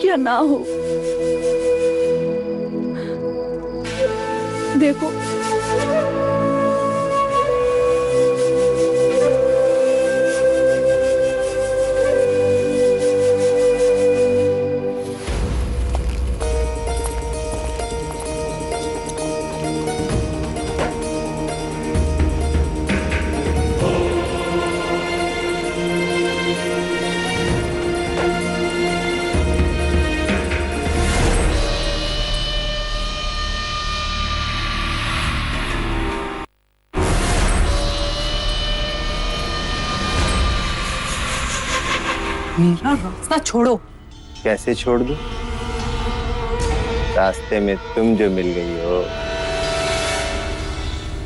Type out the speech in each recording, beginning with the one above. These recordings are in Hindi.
या ना हो, देखो मेरा रास्ता छोड़ो। कैसे छोड़ दूं? रास्ते में तुम जो मिल गई हो,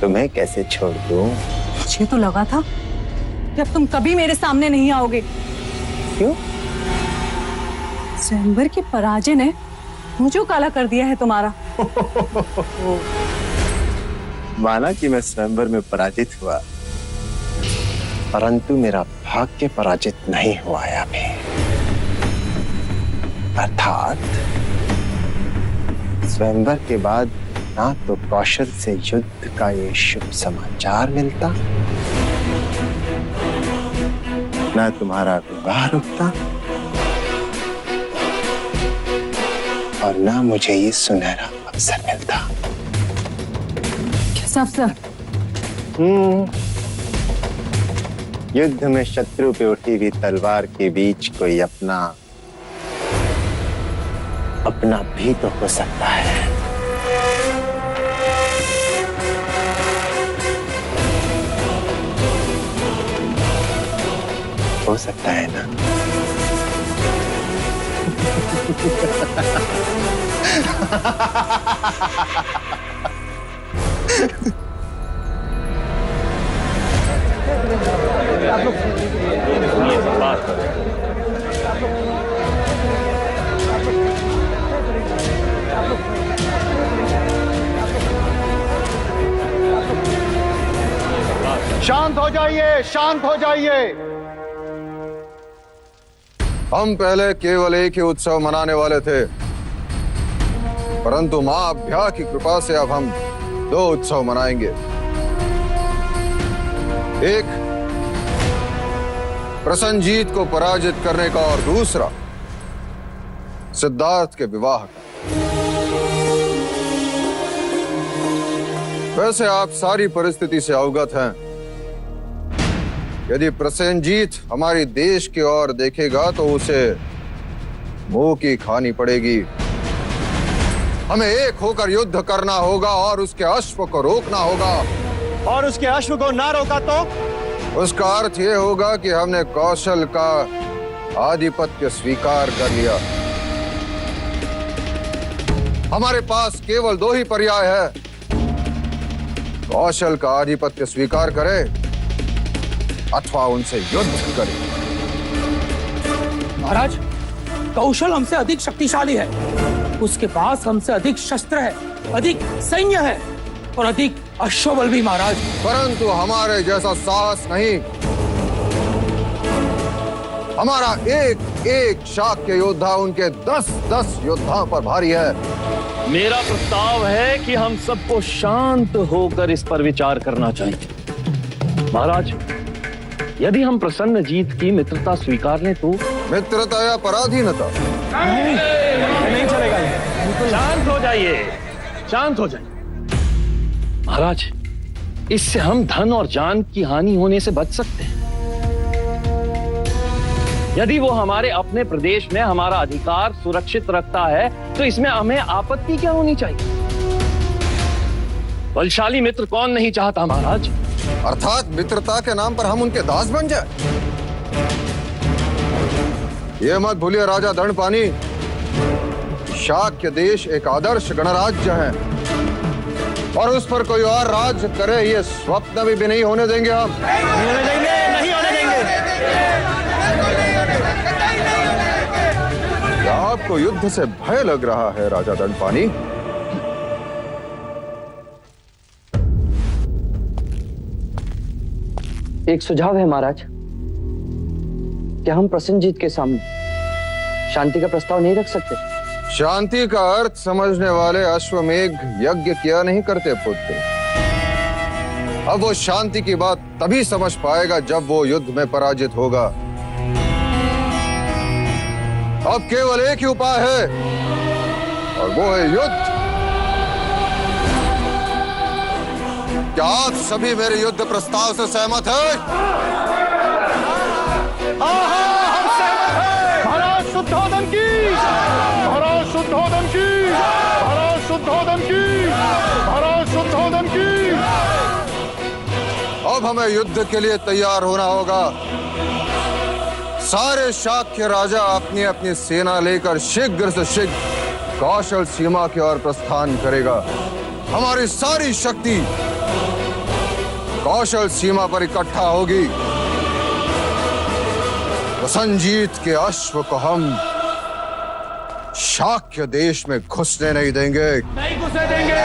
तुम्हें कैसे छोड़ दूं? मुझे तो लगा था कि अब तुम कभी मेरे सामने नहीं आओगे। क्यों? स्वयंवर की पराजय ने मुझे काला कर दिया है तुम्हारा। माना कि मैं स्वयंवर में पराजित हुआ, परंतु मेरा भाग्य पराजित नहीं हुआ है अभी। अर्थात स्वयंवर के बाद ना तो कौशल से युद्ध का ये शुभ समाचार मिलता, ना तुम्हारा विवाह रुकता, और ना मुझे ये सुनहरा अवसर मिलता। कैसा अवसर? युद्ध में शत्रु पे उठी हुई तलवार के बीच कोई अपना भी तो हो सकता है। हो सकता है ना? शांत हो जाइए, शांत हो जाइए। हम पहले केवल एक ही उत्सव मनाने वाले थे, परंतु मां अभ्या की कृपा से अब हम 2 उत्सव मनाएंगे। एक प्रसन्नजीत को पराजित करने का और दूसरा सिद्धार्थ के विवाह का। वैसे आप सारी परिस्थिति से अवगत हैं। यदि प्रसेनजीत हमारी देश की ओर देखेगा तो उसे मुंह की खानी पड़ेगी। हमें एक होकर युद्ध करना होगा और उसके अश्व को रोकना होगा। और उसके अश्व को ना रोका तो उसका अर्थ यह होगा कि हमने कौशल का आधिपत्य स्वीकार कर लिया। हमारे पास केवल 2 ही पर्याय है, कौशल का आधिपत्य स्वीकार करें अथवा उनसे युद्ध करें। महाराज, कौशल हमसे अधिक शक्तिशाली है, उसके पास हमसे अधिक शस्त्र है, अधिक सैन्य है और अधिक अश्वबल भी महाराज। परंतु हमारे जैसा साहस नहीं। हमारा एक एक शाक्य योद्धा उनके 10-10 योद्धाओं पर भारी है। मेरा प्रस्ताव है कि हम सबको शांत होकर इस पर विचार करना चाहिए। महाराज, यदि हम प्रसन्नजीत की मित्रता स्वीकार लें तो? मित्रता या पराधीनता? नहीं चलेगा ये। शांत हो जाइए, शांत हो जाइए। महाराज, इससे हम धन और जान की हानि होने से बच सकते हैं। यदि वो हमारे अपने प्रदेश में हमारा अधिकार सुरक्षित रखता है तो इसमें हमें आपत्ति क्या होनी चाहिए? बलशाली मित्र कौन नहीं चाहता महाराज? अर्थात मित्रता के नाम पर हम उनके दास बन जाए? ये मत भूलिए राजा दंडपानी, शाक्य देश एक आदर्श गणराज्य है और उस पर कोई और राज्य करे ये स्वप्न भी नहीं होने देंगे हम। नहीं होने देंगे, नहीं होने देंगे। क्या आपको युद्ध से भय लग रहा है राजा दंडपानी? एक सुझाव है महाराज, क्या हम प्रसन्नजीत के सामने शांति का प्रस्ताव नहीं रख सकते? शांति का अर्थ समझने वाले अश्वमेघ यज्ञ किया नहीं करते पुत्र। अब वो शांति की बात तभी समझ पाएगा जब वो युद्ध में पराजित होगा। अब केवल एक ही उपाय है और वो है युद्ध। क्या आप सभी मेरे युद्ध प्रस्ताव से सहमत हैं? हम सहमत हैं। महाराज शुद्धोधन की, महाराज शुद्धोधन की, महाराज शुद्धोधन की, महाराज शुद्धोधन की। अब हमें युद्ध के लिए तैयार होना होगा। सारे शाक्य राजा अपनी अपनी सेना लेकर शीघ्र से शीघ्र कौशल सीमा की ओर प्रस्थान करेगा। हमारी सारी शक्ति कौशल सीमा पर इकट्ठा होगी। प्रसन्नजीत के अश्व को हम शाक्य देश में घुसने नहीं देंगे। नहीं घुसने देंगे।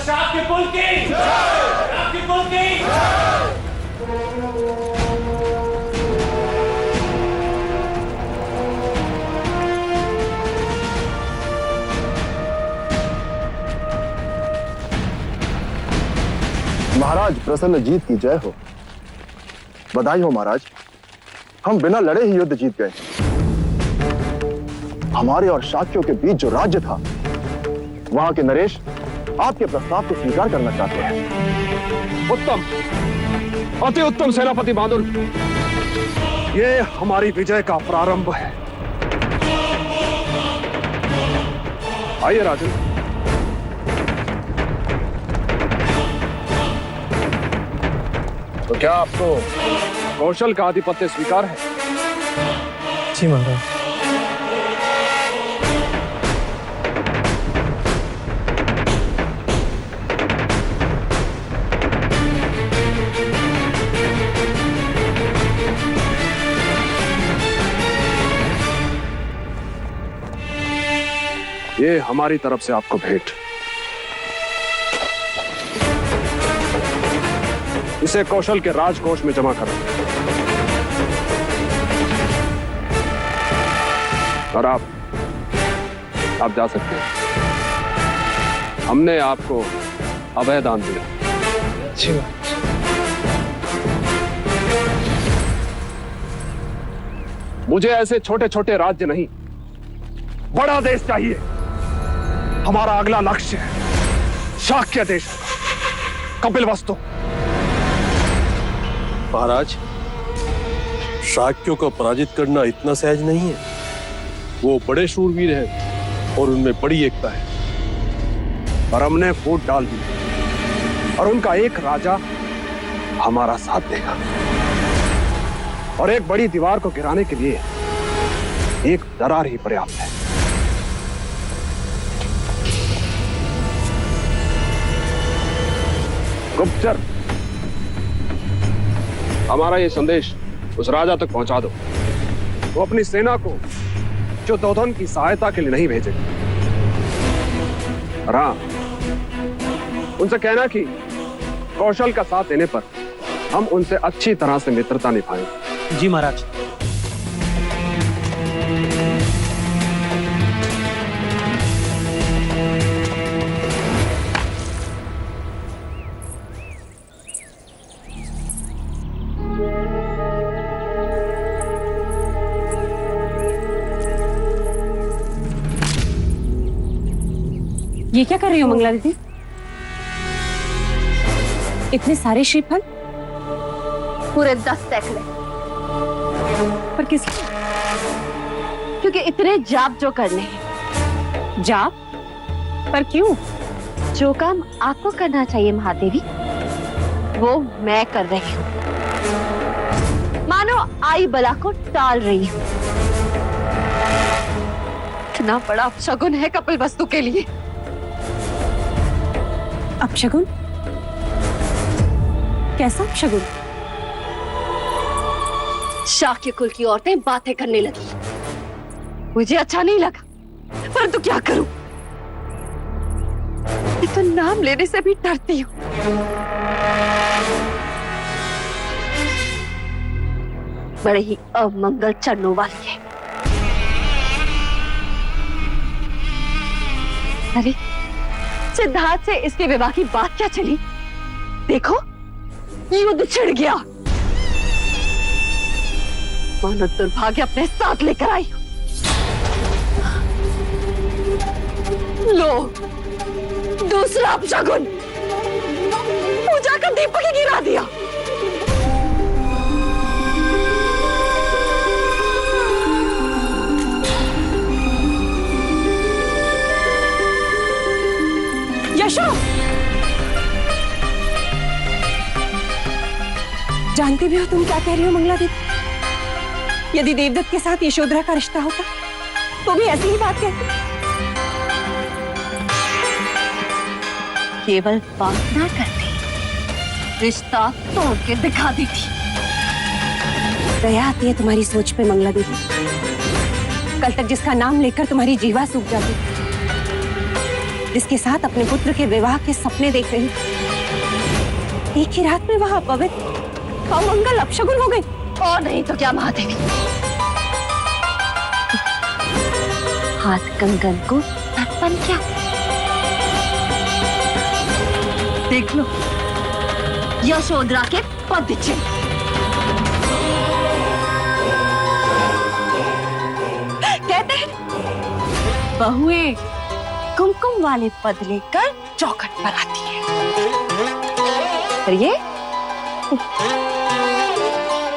शाक्य कुल की, शाक्य कुल की। महाराज प्रसन्नजीत की जय हो। बधाई हो महाराज, हम बिना लड़े ही युद्ध जीत गए। हमारे और शाक्यों के बीच जो राज्य था, वहां के नरेश आपके प्रस्ताव को स्वीकार करना चाहते हैं। उत्तम, अति उत्तम सेनापति बहादुर। ये हमारी विजय का प्रारंभ है। आइए राजन। तो क्या आपको कौशल का आधिपत्य स्वीकार है? जी महाराज। ये हमारी तरफ से आपको भेंट। इसे कौशल के राजकोष में जमा करो और आप जा सकते हैं। हमने आपको अभय दान दिया। अच्छी बात। मुझे ऐसे छोटे छोटे राज्य नहीं, बड़ा देश चाहिए। हमारा अगला लक्ष्य है शाक्य देश, कपिलवस्तु। महाराज, शाक्यों को पराजित करना इतना सहज नहीं है। वो बड़े शूरवीर हैं और उनमें बड़ी एकता है। पर हमने फूट डाल दी और उनका एक राजा हमारा साथ देगा। और एक बड़ी दीवार को गिराने के लिए एक दरार ही पर्याप्त है। गुप्तचर, हमारा ये संदेश उस राजा तक पहुंचा दो। वो अपनी सेना को शुद्धोधन की सहायता के लिए नहीं भेजेगा। हाँ, उनसे कहना कि कौशल का साथ देने पर हम उनसे अच्छी तरह से मित्रता निभाएंगे। जी महाराज। ये क्या कर रही हो मंगला दीदी? इतने सारे श्रीफल? पूरे 10 सैकड़े। पर किस? क्योंकि इतने जाप जो करने हैं। जाप? पर क्यों? जो काम आपको करना चाहिए महादेवी, वो मैं कर रही हूँ। मानो आई बला को टाल रही हूँ। इतना बड़ा अपशगुन है कपिलवस्तु के लिए। अपशगुन? कैसा अपशगुन? शाक्य कुल की औरतें बातें करने लगी। मुझे अच्छा नहीं लगा, परंतु क्या करूं? मैं तो नाम लेने से भी डरती हूँ। बड़े ही अमंगल चढ़ने वाली है। अरे सिद्धार्थ से इसके विवाह की बात क्या चली? देखो युद्ध छिड़ गया। मानो दुर्भाग्य अपने साथ लेकर आई। लो दूसरा अपशगुन, पूजा का दीपक ही गिरा दिया। यशो, जानती भी हो तुम क्या कह रही हो मंगला दीदी? यदि देवदत्त के साथ यशोधरा का रिश्ता होता तो भी ऐसी ही बात कहती। केवल बात ना करती, रिश्ता तोड़ के दिखा देती। दया आती है तुम्हारी सोच पे मंगला दीदी। कल तक जिसका नाम लेकर तुम्हारी जीवा सूख जाती, जिसके साथ अपने पुत्र के विवाह के सपने देख रही, एक ही रात में वह अपवित्र अमंगल अपशगुन हो गई। और नहीं तो क्या महादेवी, हाथ कंगन को दर्पण क्या? देख लो यशोधरा के पद चिन्ह। कहते हैं बहुएं कुमकुम वाले पद लेकर चौखट पर आती है। और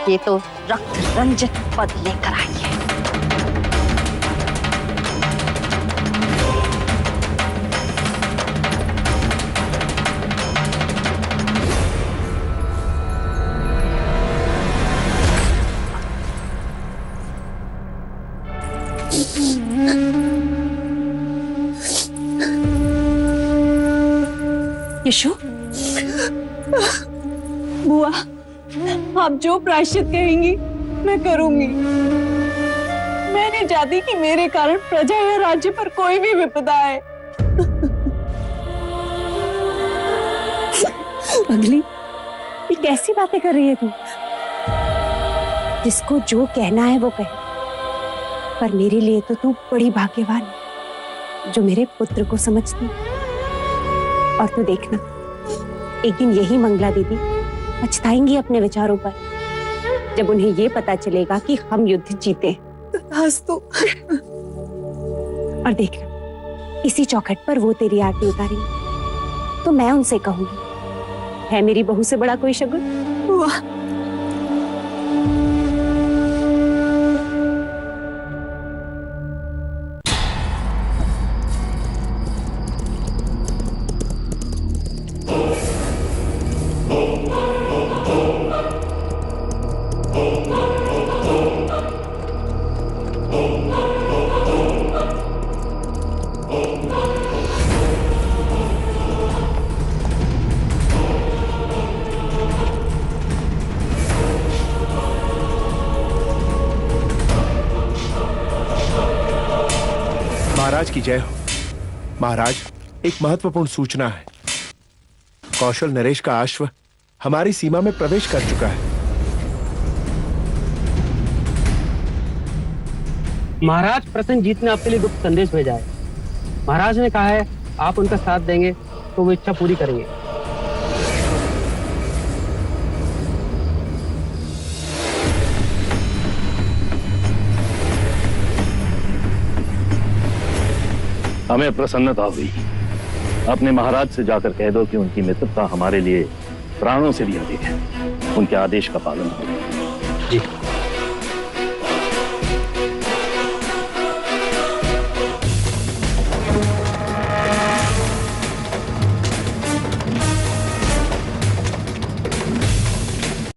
ये तो रक्त रंजित पद लेकर आई है। यशो, बुआ, आप जो प्रायश्चित कहेंगी मैं करूंगी। मैं नहीं चाहती कि मेरे कारण प्रजा या राज्य पर कोई भी विपदा आए। अगली ये कैसी बातें कर रही है तू? जिसको जो कहना है वो कहे, पर मेरे लिए तो तू बड़ी भाग्यवान है जो मेरे पुत्र को समझती। और तू देखना, एक दिन यही मंगला दीदी पछताएंगी अपने विचारों पर, जब उन्हें ये पता चलेगा कि हम युद्ध जीते। और देखना, इसी चौखट पर वो तेरी आरती उतारेंगी तो मैं उनसे कहूंगी, है मेरी बहू से बड़ा कोई शगुन? वाह! महाराज की जय हो। महाराज, एक महत्वपूर्ण सूचना है। कौशल नरेश का अश्व हमारी सीमा में प्रवेश कर चुका है। महाराज प्रसन्नजीत ने आपके लिए गुप्त संदेश भेजा है। महाराज ने कहा है आप उनका साथ देंगे तो वो इच्छा पूरी करेंगे। हमें प्रसन्नता हुई। अपने महाराज से जाकर कह दो कि उनकी मित्रता हमारे लिए प्राणों से भी अधिक है। उनके आदेश का पालन करो। जी।